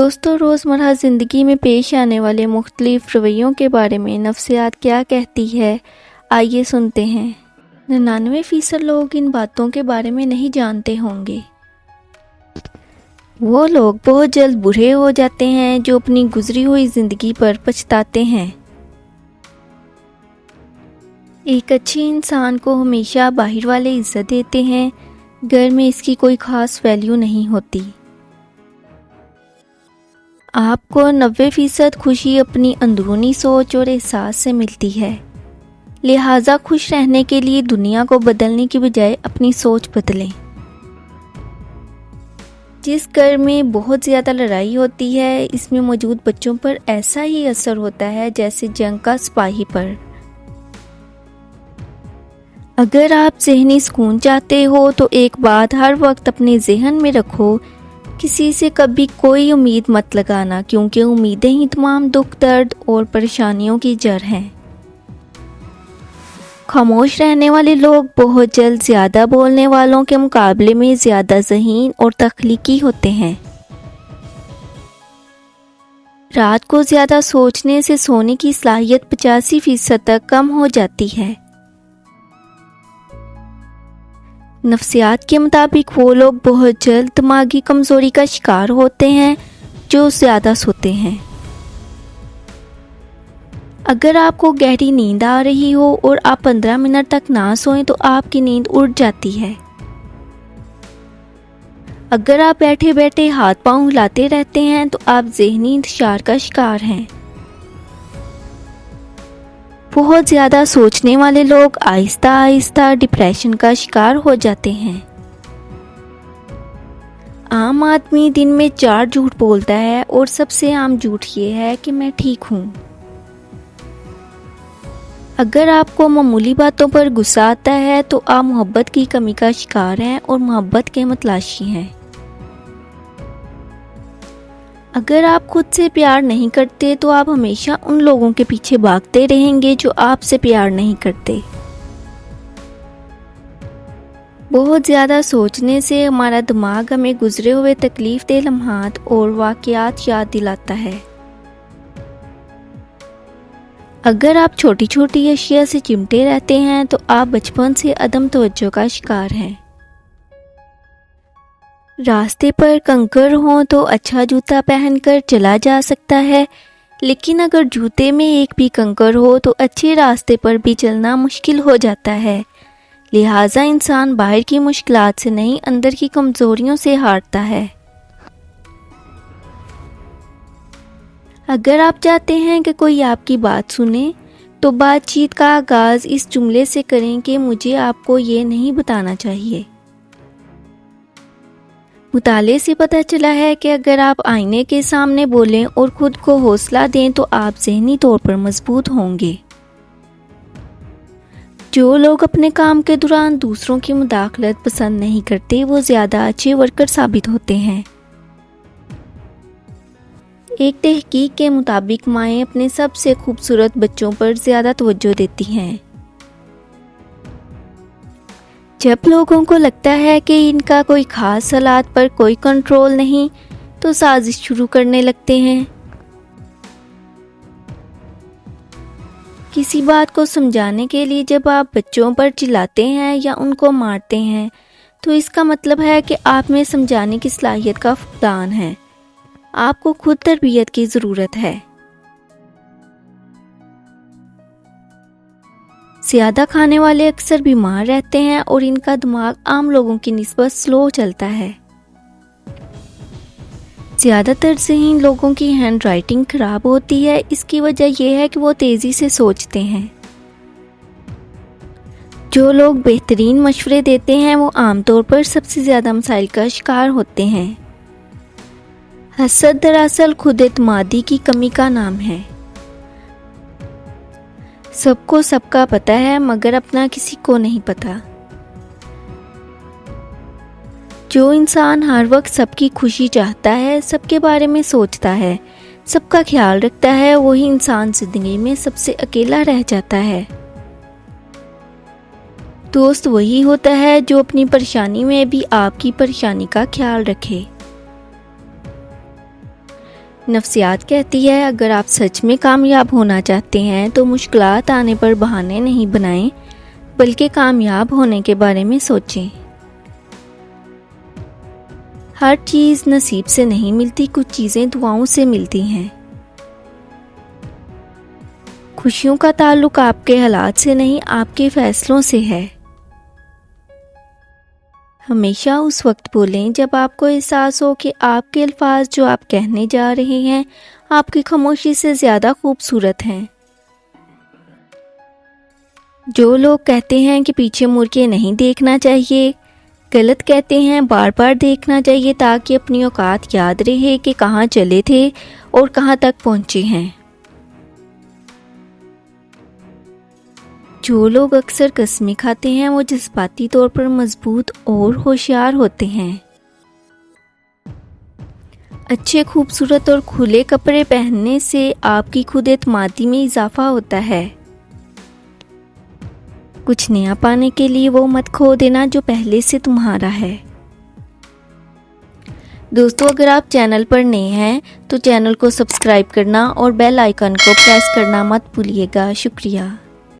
دوستوں، روزمرہ زندگی میں پیش آنے والے مختلف رویوں کے بارے میں نفسیات کیا کہتی ہے، آئیے سنتے ہیں۔ 99% لوگ ان باتوں کے بارے میں نہیں جانتے ہوں گے۔ وہ لوگ بہت جلد بوڑھے ہو جاتے ہیں جو اپنی گزری ہوئی زندگی پر پچھتاتے ہیں۔ ایک اچھے انسان کو ہمیشہ باہر والے عزت دیتے ہیں، گھر میں اس کی کوئی خاص ویلیو نہیں ہوتی۔ آپ کو 90% خوشی اپنی اندرونی سوچ اور احساس سے ملتی ہے، لہٰذا خوش رہنے کے لیے دنیا کو بدلنے کی بجائے اپنی سوچ بدلیں۔ جس گھر میں بہت زیادہ لڑائی ہوتی ہے، اس میں موجود بچوں پر ایسا ہی اثر ہوتا ہے جیسے جنگ کا سپاہی پر۔ اگر آپ ذہنی سکون چاہتے ہو تو ایک بات ہر وقت اپنے ذہن میں رکھو، کسی سے کبھی کوئی امید مت لگانا، کیونکہ امیدیں ہی تمام دکھ، درد اور پریشانیوں کی جڑ ہیں۔ خاموش رہنے والے لوگ بہت جلد زیادہ بولنے والوں کے مقابلے میں زیادہ ذہین اور تخلیقی ہوتے ہیں۔ رات کو زیادہ سوچنے سے سونے کی صلاحیت 85% تک کم ہو جاتی ہے۔ نفسیات کے مطابق وہ لوگ بہت جلد دماغی کمزوری کا شکار ہوتے ہیں جو زیادہ سوتے ہیں۔ اگر آپ کو گہری نیند آ رہی ہو اور آپ 15 منٹ تک نہ سوئیں تو آپ کی نیند اڑ جاتی ہے۔ اگر آپ بیٹھے بیٹھے ہاتھ پاؤں ہلاتے رہتے ہیں تو آپ ذہنی انتشار کا شکار ہیں۔ بہت زیادہ سوچنے والے لوگ آہستہ آہستہ ڈپریشن کا شکار ہو جاتے ہیں۔ عام آدمی دن میں 4 جھوٹ بولتا ہے اور سب سے عام جھوٹ یہ ہے کہ میں ٹھیک ہوں۔ اگر آپ کو معمولی باتوں پر غصہ آتا ہے تو آپ محبت کی کمی کا شکار ہیں اور محبت کے متلاشی ہیں۔ اگر آپ خود سے پیار نہیں کرتے تو آپ ہمیشہ ان لوگوں کے پیچھے بھاگتے رہیں گے جو آپ سے پیار نہیں کرتے۔ بہت زیادہ سوچنے سے ہمارا دماغ ہمیں گزرے ہوئے تکلیف دہ لمحات اور واقعات یاد دلاتا ہے۔ اگر آپ چھوٹی چھوٹی اشیاء سے چمٹے رہتے ہیں تو آپ بچپن سے عدم توجہ کا شکار ہیں۔ راستے پر کنکر ہوں تو اچھا جوتا پہن کر چلا جا سکتا ہے، لیکن اگر جوتے میں ایک بھی کنکر ہو تو اچھے راستے پر بھی چلنا مشکل ہو جاتا ہے۔ لہٰذا انسان باہر کی مشکلات سے نہیں، اندر کی کمزوریوں سے ہارتا ہے۔ اگر آپ چاہتے ہیں کہ کوئی آپ کی بات سنے تو بات چیت کا آغاز اس جملے سے کریں کہ مجھے آپ کو یہ نہیں بتانا چاہیے۔ مطالعے سے پتہ چلا ہے کہ اگر آپ آئینے کے سامنے بولیں اور خود کو حوصلہ دیں تو آپ ذہنی طور پر مضبوط ہوں گے۔ جو لوگ اپنے کام کے دوران دوسروں کی مداخلت پسند نہیں کرتے وہ زیادہ اچھے ورکر ثابت ہوتے ہیں۔ ایک تحقیق کے مطابق مائیں اپنے سب سے خوبصورت بچوں پر زیادہ توجہ دیتی ہیں۔ جب لوگوں کو لگتا ہے کہ ان کا کوئی خاص حالات پر کوئی کنٹرول نہیں تو سازش شروع کرنے لگتے ہیں۔ کسی بات کو سمجھانے کے لیے جب آپ بچوں پر چلاتے ہیں یا ان کو مارتے ہیں تو اس کا مطلب ہے کہ آپ میں سمجھانے کی صلاحیت کا فقدان ہے۔ آپ کو خود تربیت کی ضرورت ہے۔ زیادہ کھانے والے اکثر بیمار رہتے ہیں اور ان کا دماغ عام لوگوں کی نسبت سلو چلتا ہے۔ زیادہ تر ذہین لوگوں کی ہینڈ رائٹنگ خراب ہوتی ہے، اس کی وجہ یہ ہے کہ وہ تیزی سے سوچتے ہیں۔ جو لوگ بہترین مشورے دیتے ہیں وہ عام طور پر سب سے زیادہ مسائل کا شکار ہوتے ہیں۔ حسد دراصل خود اعتمادی کی کمی کا نام ہے۔ سب کو سب کا پتہ ہے مگر اپنا کسی کو نہیں پتہ۔ جو انسان ہر وقت سب کی خوشی چاہتا ہے، سب کے بارے میں سوچتا ہے، سب کا خیال رکھتا ہے، وہی انسان زندگی میں سب سے اکیلا رہ جاتا ہے۔ دوست وہی ہوتا ہے جو اپنی پریشانی میں بھی آپ کی پریشانی کا خیال رکھے۔ نفسیات کہتی ہے اگر آپ سچ میں کامیاب ہونا چاہتے ہیں تو مشکلات آنے پر بہانے نہیں بنائیں بلکہ کامیاب ہونے کے بارے میں سوچیں۔ ہر چیز نصیب سے نہیں ملتی، کچھ چیزیں دعاؤں سے ملتی ہیں۔ خوشیوں کا تعلق آپ کے حالات سے نہیں، آپ کے فیصلوں سے ہے۔ ہمیشہ اس وقت بولیں جب آپ کو احساس ہو کہ آپ کے الفاظ جو آپ کہنے جا رہے ہیں آپ کی خاموشی سے زیادہ خوبصورت ہیں۔ جو لوگ کہتے ہیں کہ پیچھے مڑ کے نہیں دیکھنا چاہیے، غلط کہتے ہیں، بار بار دیکھنا چاہیے تاکہ اپنی اوقات یاد رہے کہ کہاں چلے تھے اور کہاں تک پہنچے ہیں۔ جو لوگ اکثر قسمیں کھاتے ہیں وہ جذباتی طور پر مضبوط اور ہوشیار ہوتے ہیں۔ اچھے، خوبصورت اور کھلے کپڑے پہننے سے آپ کی خود اعتمادی میں اضافہ ہوتا ہے۔ کچھ نیا پانے کے لیے وہ مت کھو دینا جو پہلے سے تمہارا ہے۔ دوستو، اگر آپ چینل پر نئے ہیں تو چینل کو سبسکرائب کرنا اور بیل آئیکن کو پریس کرنا مت بھولیے گا۔ شکریہ۔